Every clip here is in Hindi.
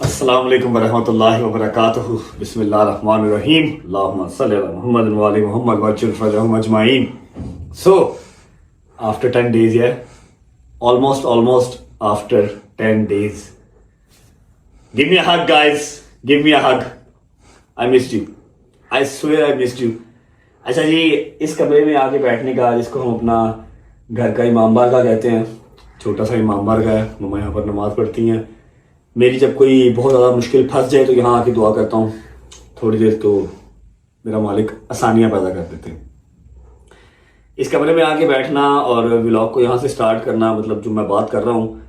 अस्सलाम वालेकुम वरहमतुल्लाहि वबरकातुहू बिस्मिल्लाहिर्रहमानिर्रहीम अल्लाहुम्मा सल्लि अला मुहम्मद व आलि Muhammad वज्जिल फरजहुम ajwain. So after 10 days, almost after 10 days, give me a hug guys, give me a hug. I missed you, I swear I missed you. अच्छा जी, इस कमरे में आके बैठने का, जिसको हम अपना घर का इमाम बारगाह कहते हैं, छोटा सा इमाम बारगाह है। मम्मा यहाँ पर नमाज़ पढ़ती हैं। मेरी जब कोई बहुत ज़्यादा मुश्किल फंस जाए तो यहाँ आके दुआ करता हूँ थोड़ी देर, तो मेरा मालिक आसानियाँ पैदा कर देते हैं। इस कमरे में आके बैठना और व्लॉग को यहाँ से स्टार्ट करना, मतलब जो मैं बात कर रहा हूँ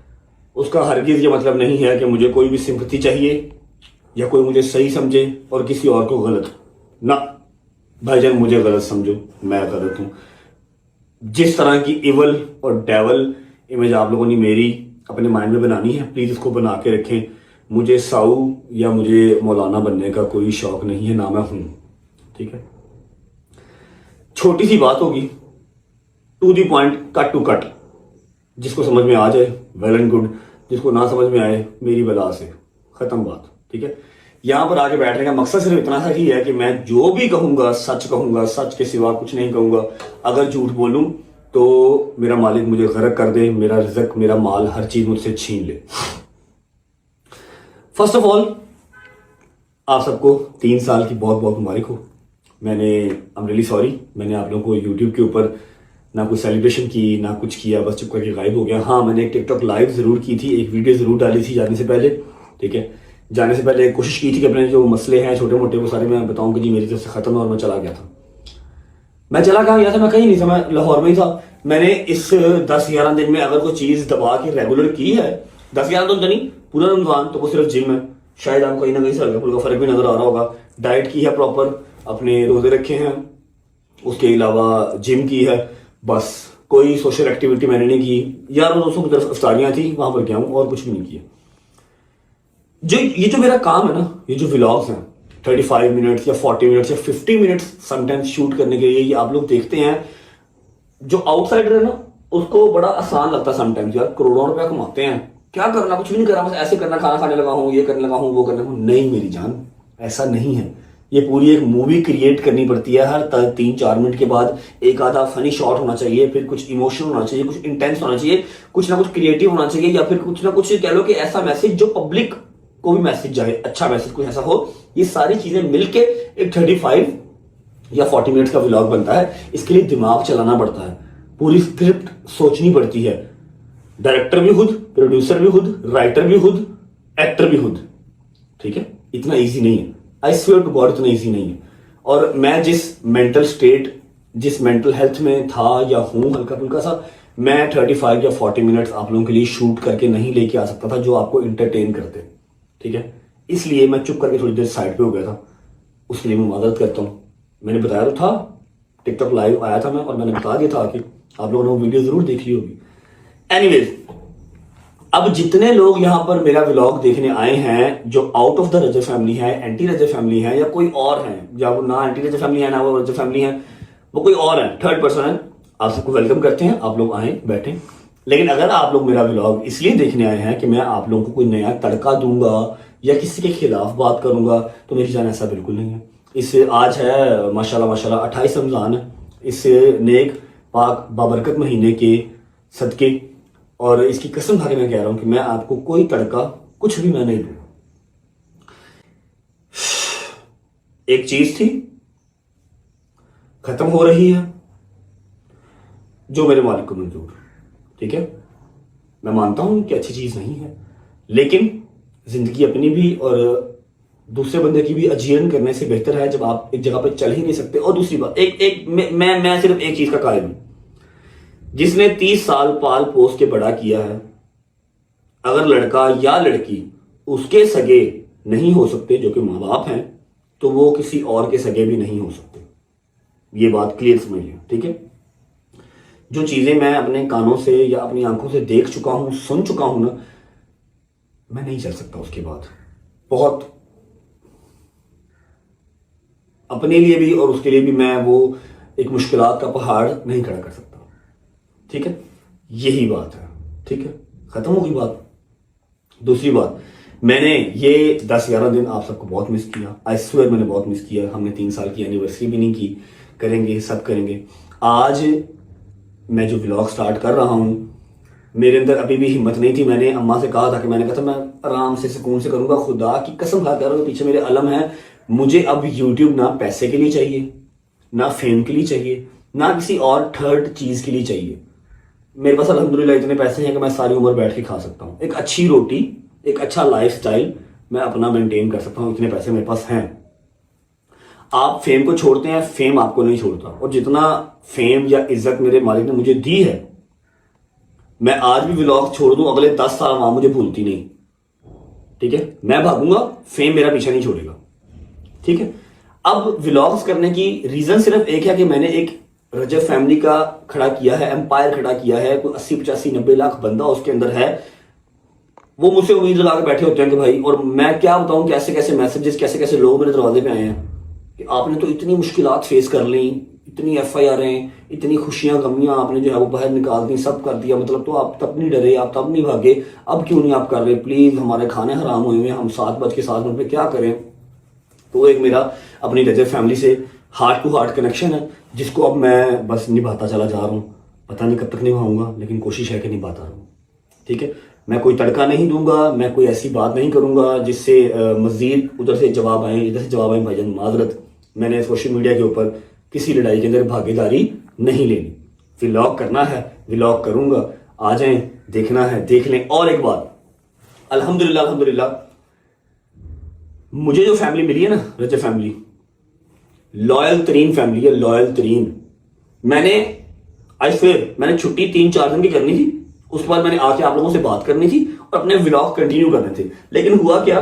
उसका हरगिज़ ये मतलब नहीं है कि मुझे कोई भी सिंपैथी चाहिए या कोई मुझे सही समझे और किसी और को गलत ना। भाईजान, मुझे गलत समझो, मैं गलत हूँ। जिस तरह की इवल और डेवल इमेज आप लोगों ने मेरी अपने माइंड में बनानी है, प्लीज़ इसको बना के रखें। मुझे साऊ या मुझे मौलाना बनने का कोई शौक नहीं है, ना मैं हूँ, ठीक है। छोटी सी बात होगी, to the point, cut to cut. जिसको समझ में आ जाए वेल एंड गुड, जिसको ना समझ में आए मेरी बला से, ख़त्म बात, ठीक है। यहाँ पर आके बैठने का मकसद सिर्फ इतना सा ही है कि मैं जो भी कहूँगा सच के सिवा कुछ नहीं कहूँगा। अगर झूठ बोलूँ तो मेरा मालिक मुझे गर्क कर दे, मेरा रिज़्क, मेरा माल, हर चीज़ मुझसे छीन ले। फर्स्ट ऑफ ऑल, आप सबको 3 साल की बहुत बहुत मुबारक हो। आई एम रियली सॉरी, मैंने आप लोगों को यूट्यूब के ऊपर ना कोई सेलिब्रेशन की ना कुछ किया, बस चुप करके गायब हो गया। हाँ, मैंने एक टिकटॉक लाइव ज़रूर की थी, एक वीडियो ज़रूर डाली थी जाने से पहले, ठीक है। जाने से पहले कोशिश की थी कि अपने जो मसले हैं छोटे मोटे वो सारे मैं बताऊं कि जी मेरी तरफ से ख़त्म है, और मैं चला गया था। मैं चला कहाँ गया था? मैं कहीं नहीं था, मैं लाहौर में ही था। मैंने इस 10-11 दिन में अगर कोई चीज़ दबा के रेगुलर की है, 10-11 दिन तो नहीं, पूरा रमजान, तो वो सिर्फ जिम है। शायद आपको कहीं ना कहीं से हल्का फुल्का फ़र्क भी नज़र आ रहा होगा। डाइट की है प्रॉपर, अपने रोज़े रखे हैं, उसके अलावा जिम की है। बस कोई सोशल एक्टिविटी मैंने नहीं की। यार दोस्तों की तरफ इफ्तारियाँ थी, वहाँ पर गया हूँ और कुछ भी नहीं किया। ये जो मेरा काम है ना, ये जो व्लॉग्स हैं 35 मिनट्स या 40 मिनट्स या 50 मिनट्स समटाइम्स शूट करने के लिए, ये आप लोग देखते हैं। जो आउटसाइडर है ना, उसको बड़ा आसान लगता है समटाइम्स, यार करोड़ों रुपया कमाते हैं, क्या करना, कुछ भी नहीं करना, बस ऐसे करना, खाना खाने लगा हूँ, ये करने लगा हूँ, वो करने लगा हूँ। नहीं मेरी जान, ऐसा नहीं है। ये पूरी एक मूवी क्रिएट करनी पड़ती है। हर 3-4 मिनट के बाद एक आधा फनी शॉट होना चाहिए, फिर कुछ इमोशनल होना चाहिए, कुछ इंटेंस होना चाहिए, कुछ ना कुछ क्रिएटिव होना चाहिए, या फिर कुछ ना कुछ कह लो कि ऐसा मैसेज जो पब्लिक को भी मैसेज जाए, अच्छा मैसेज कुछ ऐसा हो। ये सारी चीजें मिलके एक 35 या 40 मिनट्स का व्लॉग बनता है। इसके लिए दिमाग चलाना पड़ता है, पूरी स्क्रिप्ट सोचनी पड़ती है। डायरेक्टर भी खुद, प्रोड्यूसर भी खुद, राइटर भी खुद, एक्टर भी खुद, ठीक है। इतना इजी नहीं है, आई स्वेयर टू गॉड, इतना इजी नहीं है। और मैं जिस मेंटल स्टेट, जिस मेंटल हेल्थ में था या हूं, हल्का फुल्का सा, मैं 35 या 40 मिनट्स आप लोगों के लिए शूट करके नहीं लेके आ सकता था जो आपको इंटरटेन करते, ठीक है। इसलिए मैं चुप करके थोड़ी देर साइड पे हो गया था, उसके लिए मैं मदद करता हूँ। मैंने बताया तो था, टिकटॉक लाइव आया था मैं, और मैंने बता दिया था कि आप लोगों ने वो वीडियो जरूर देख ली होगी। एनीवेज, अब जितने लोग यहाँ पर मेरा व्लॉग देखने आए हैं, जो आउट ऑफ द रजब फैमिली है, एंटी रजब फैमिली है, या कोई और है, या वो ना एंटी रजब फैमिली है ना वो रजब फैमिली है, वो कोई और है, थर्ड पर्सन है, आप सबको वेलकम करते हैं। आप लोग आए, बैठे। लेकिन अगर आप लोग मेरा व्लॉग इसलिए देखने आए हैं कि मैं आप लोगों को कोई नया तड़का दूंगा या किसी के खिलाफ बात करूंगा, तो मेरी जान ऐसा बिल्कुल नहीं है। इससे आज है माशाल्लाह माशाल्लाह 28 रमज़ान है। इस नेक पाक बाबरकत महीने के सदके, और इसकी कसम खा के मैं कह रहा हूं कि मैं आपको कोई तड़का कुछ भी मैं नहीं दूंगा। एक चीज थी, खत्म हो रही है, जो मेरे मालिक को मंजूर, ठीक है। मैं मानता हूं कि अच्छी चीज नहीं है, लेकिन जिंदगी अपनी भी और दूसरे बंदे की भी अजीर्ण करने से बेहतर है जब आप एक जगह पे चल ही नहीं सकते। और दूसरी बात, मैं सिर्फ एक चीज का कायल हूं, जिसने 30 साल पाल पोस के बड़ा किया है, अगर लड़का या लड़की उसके सगे नहीं हो सकते जो कि माँ बाप हैं, तो वो किसी और के सगे भी नहीं हो सकते। ये बात क्लियर समझिए, ठीक है। जो चीजें मैं अपने कानों से या अपनी आंखों से देख चुका हूं, सुन चुका हूं ना, मैं नहीं चल सकता उसके बाद। बहुत अपने लिए भी और उसके लिए भी मैं वो एक मुश्किलात का पहाड़ नहीं खड़ा कर सकता, ठीक है। यही बात है, ठीक है, खत्म होगी बात। दूसरी बात, मैंने ये 10-11 दिन आप सबको बहुत मिस किया, आई स्वेयर मैंने बहुत मिस किया। हमने 3 साल की एनिवर्सरी भी नहीं की, करेंगे, सब करेंगे। आज मैं जो व्लॉग स्टार्ट कर रहा हूँ, मेरे अंदर अभी भी हिम्मत नहीं थी। मैंने अम्मा से कहा था कि मैंने कहा था मैं आराम से सुकून से करूँगा, खुदा की कसम खा कर रहा हूँ, पीछे मेरे अलम है। मुझे अब यूट्यूब ना पैसे के लिए चाहिए, ना फेम के लिए चाहिए, ना किसी और थर्ड चीज़ के लिए चाहिए। मेरे पास अल्हम्दुलिल्लाह इतने पैसे हैं कि मैं सारी उम्र बैठ के खा सकता हूँ। एक अच्छी रोटी, एक अच्छा लाइफस्टाइल मैं अपना मेंटेन कर सकता हूँ, इतने पैसे मेरे पास हैं। आप फेम को छोड़ते हैं, फेम आपको नहीं छोड़ता। और जितना फेम या इज्जत मेरे मालिक ने मुझे दी है, मैं आज भी व्लॉग छोड़ दूं, अगले 10 साल वहां मुझे भूलती नहीं। ठीक है, मैं भागूंगा, फेम मेरा पीछा नहीं छोड़ेगा। ठीक है, अब व्लॉग्स करने की रीजन सिर्फ एक है कि मैंने एक रजब फैमिली का खड़ा किया है, एम्पायर खड़ा किया है। कोई 80-85-90 लाख बंदा उसके अंदर है। वो मुझसे उम्मीद लगा के बैठे होते हैं कि भाई, और मैं क्या बताऊं कैसे कैसे मैसेजेस, कैसे कैसे लोग मेरे दरवाजे पे आए हैं कि आपने तो इतनी मुश्किलात फेस कर ली, इतनी FIR, इतनी खुशियां गमियां आपने जो है वो बाहर निकाल दी, सब कर दिया, मतलब तो आप तब नहीं डरे, आप तब नहीं भागे, अब क्यों नहीं आप कर रहे? प्लीज, हमारे खाने हराम हुए हैं, हम 7:07 पे क्या करें? तो एक मेरा अपनी रजब फैमिली से हार्ट टू हार्ट कनेक्शन है, जिसको अब मैं बस निभाता चला जा रहा हूँ। पता नहीं कब तक निभाऊंगा, लेकिन कोशिश है कि निभाता रहूँ। ठीक है, मैं कोई तड़का नहीं दूंगा, मैं कोई ऐसी बात नहीं करूंगा जिससे मजीद उधर से जवाब आए, इधर से जवाब आए। भाईजान माजरत, मैंने सोशल मीडिया के ऊपर किसी लड़ाई के अंदर भागीदारी नहीं लेनी। व्लॉग करना है, व्लॉग करूंगा, आ जाएं, देखना है देख लें। और एक बात, अल्हम्दुलिल्लाह अल्हम्दुलिल्लाह, मुझे जो फैमिली मिली है ना, रजब फैमिली, लॉयल तरीन फैमिली है, लॉयल तरीन। मैंने छुट्टी 3-4 दिन की करनी थी, उसके बाद मैंने आके आप लोगों से बात करनी थी और अपने व्लॉग कंटिन्यू करने थे। लेकिन हुआ क्या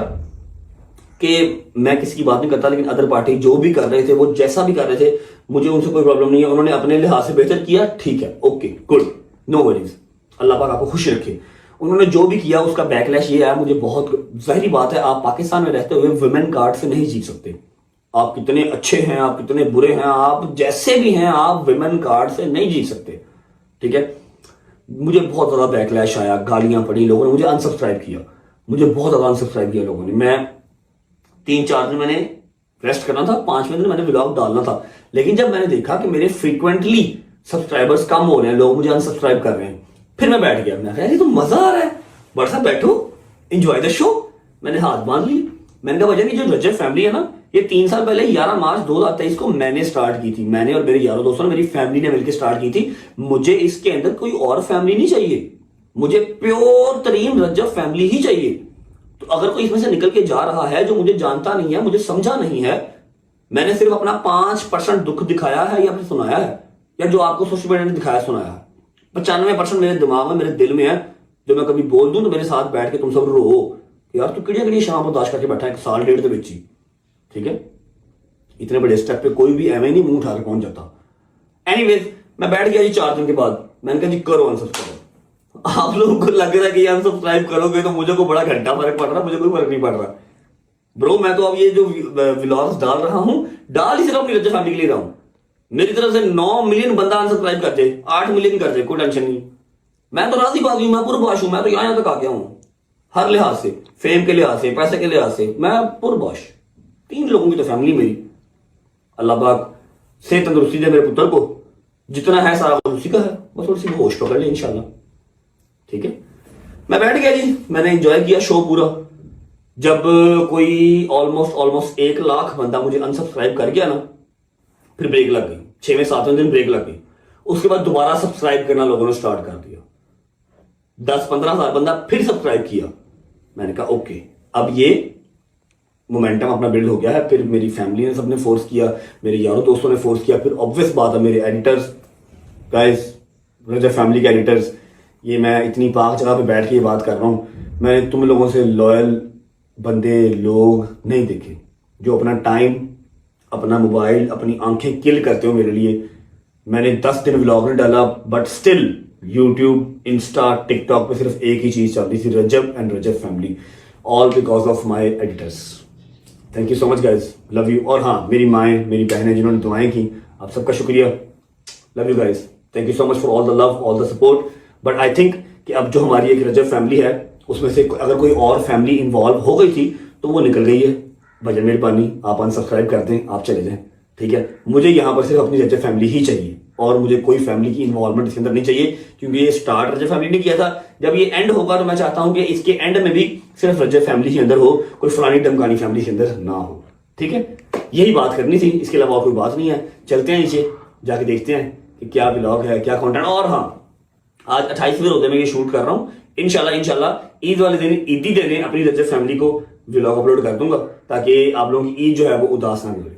कि मैं किसी की बात नहीं करता, लेकिन अदर पार्टी जो भी कर रहे थे, वो जैसा भी कर रहे थे, मुझे उनसे कोई प्रॉब्लम नहीं है। उन्होंने अपने लिहाज से बेहतर किया, ठीक है, ओके, गुड, नो वरीज, अल्लाह पाक आपको खुश रखे। उन्होंने जो भी किया उसका बैकलैश ये आया, मुझे बहुत जाहिर बात है, आप पाकिस्तान में रहते हुए वुमेन कार्ड से नहीं जीत सकते। आप कितने अच्छे हैं, आप कितने बुरे हैं, आप जैसे भी हैं, आप वुमेन कार्ड से नहीं जीत सकते। ठीक है, मुझे बहुत ज्यादा बैकलैश आया, गालियां पड़ी, लोगों ने मुझे अनसब्सक्राइब किया, मुझे बहुत ज्यादा अनसब्सक्राइब किया लोगों ने। मैं 3-4 दिन मैंने रेस्ट करना था, 5वें दिन मैंने व्लॉग डालना था। लेकिन जब मैंने देखा कि मेरे फ्रीक्वेंटली सब्सक्राइबर्स कम हो रहे हैं, लोग मुझे अनसब्सक्राइब कर रहे हैं, फिर मैं बैठ गया। मैं कहा तो मजा आ रहा है, बड़ा सा बैठो, एंजॉय द शो। मैंने हाथ बांध ली। मैंने कहा वजह नहीं, जो रजब फैमिली है ना, ये 3 साल पहले 11 मार्च 2023 को मैंने स्टार्ट की थी। मैंने और मेरे यारों दोस्तों ने, मेरी फैमिली ने मिलकर स्टार्ट की थी। मुझे इसके अंदर कोई और फैमिली नहीं चाहिए, मुझे प्योर तरीन रजब फैमिली ही चाहिए। तो अगर कोई इसमें से निकल के जा रहा है जो मुझे जानता नहीं है, मुझे समझा नहीं है, मैंने सिर्फ अपना 5% दुख दिखाया है या फिर सुनाया है, या जो आपको सोशल मीडिया ने दिखाया सुनाया है, 95% मेरे दिमाग में, मेरे दिल में है। जो मैं कभी बोल दूं तो मेरे साथ बैठ के तुम सब रो यार, तू किड़िया किड़िया शाम बर्दाश्त करके बैठा है 1 साल 1.5 के बिच ही। ठीक है, इतने बड़े स्टेप पे कोई भी एवं नहीं मुंह उठा के पहुंच जाता। एनीवेज, मैं बैठ गया जी 4 दिन के बाद। मैंने कहा जी करो अनसब्सक्राइब। आप लोगों को लग रहा है कि अनसब्सक्राइब करोगे तो मुझे को बड़ा घंटा फर्क पड़ रहा, मुझे कोई फर्क नहीं पड़ रहा ब्रो। मैं तो अब ये जो व्लॉग्स डाल रहा हूं, डाल ही सिर्फ अपनी रजब फैमिली के लिए रहा हूं। मेरी तरफ से 9 मिलियन बंदा अनसब्सक्राइब कर दे, 8 मिलियन कर दे, कोई टेंशन नहीं। मैं तो राजी बाजी हूं, मैं पुरबाश हूं, मैं तो यहां तक आ गया हूं, हर लिहाज से, फेम के लिहाज से, पैसे के लिहाज से, मैं पुरबाश। 3 लोगों की तो फैमिली मेरी। अल्लाह पाक से तंदुरुस्ती दे मेरे पुत्र को, जितना है सारा उसी का है, बस थोड़ी सी होश पकड़ ले इंशाल्लाह। ठीक है, मैं बैठ गया जी, मैंने एंजॉय किया शो पूरा। जब कोई ऑलमोस्ट 1 लाख बंदा मुझे अनसब्सक्राइब कर गया ना, फिर ब्रेक लग गई, 6वें-7वें दिन ब्रेक लग गई। उसके बाद दोबारा सब्सक्राइब करना लोगों ने स्टार्ट कर दिया, 10-15 हजार बंदा फिर सब्सक्राइब किया। मैंने कहा ओके, अब ये मोमेंटम अपना बिल्ड हो गया है। फिर मेरी फैमिली ने सबने फोर्स किया, मेरे यारों दोस्तों ने फोर्स किया, फिर ऑब्वियस बात है मेरे एडिटर्स, गाइस, रजब फैमिली के एडिटर्स, ये मैं इतनी पाक जगह पे बैठ के ये बात कर रहा हूँ, मैंने तुम लोगों से लॉयल बंदे लोग नहीं देखे जो अपना टाइम, अपना मोबाइल, अपनी आंखें किल करते हो मेरे लिए। मैंने 10 दिन व्लॉग नहीं डाला, but still YouTube, Insta, TikTok पे सिर्फ एक ही चीज चलती थी, Rajab and Rajab family, all because of my editors. Thank you so much guys, love you. और हाँ, मेरी माएँ, मेरी बहनें जिन्होंने दुआएं की, आप सबका शुक्रिया, love you guys, thank you so much for all the love, all the support. But I think कि अब जो हमारी एक रजब फैमिली है, उसमें से अगर कोई और फैमिली इन्वॉल्व हो गई थी तो वो निकल गई है। भजन मेहरबानी आप अनसब्सक्राइब कर दें, आप चले जाएं, ठीक है। मुझे यहाँ पर सिर्फ अपनी रजब फैमिली ही चाहिए और मुझे कोई फैमिली की इन्वॉल्वमेंट इसके अंदर नहीं चाहिए, क्योंकि ये स्टार्ट रजब फैमिली ने किया था। जब ये एंड होगा तो मैं चाहता हूं कि इसके एंड में भी सिर्फ रजब फैमिली ही अंदर हो, कोई फलानी डमकानी फैमिली के अंदर ना हो, ठीक है। यही बात करनी थी, इसके अलावा और कोई बात नहीं है। चलते हैं नीचे जाके देखते हैं कि क्या व्लॉग है, क्या कंटेंट। और हाँ, आज 28वें रोजे में ये शूट कर रहा हूँ। इंशाल्लाह ईद वाले दिन, ईदी दिन अपनी रजब फैमिली को व्लॉग अपलोड कर दूंगा, ताकि आप लोगों की ईद जो है वो उदास ना गुजरे।